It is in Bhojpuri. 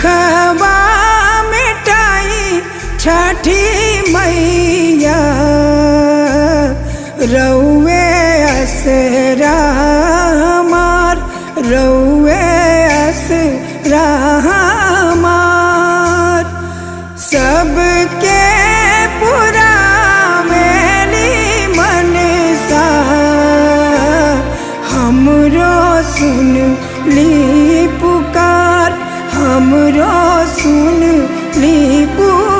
दुखवा मिटाई छठी मैया रउए असरा हमार रउए असरा हमार सबके पूरा मेली मनसा हमरो सुन ली पुकार हमरो सुन ली पुकार।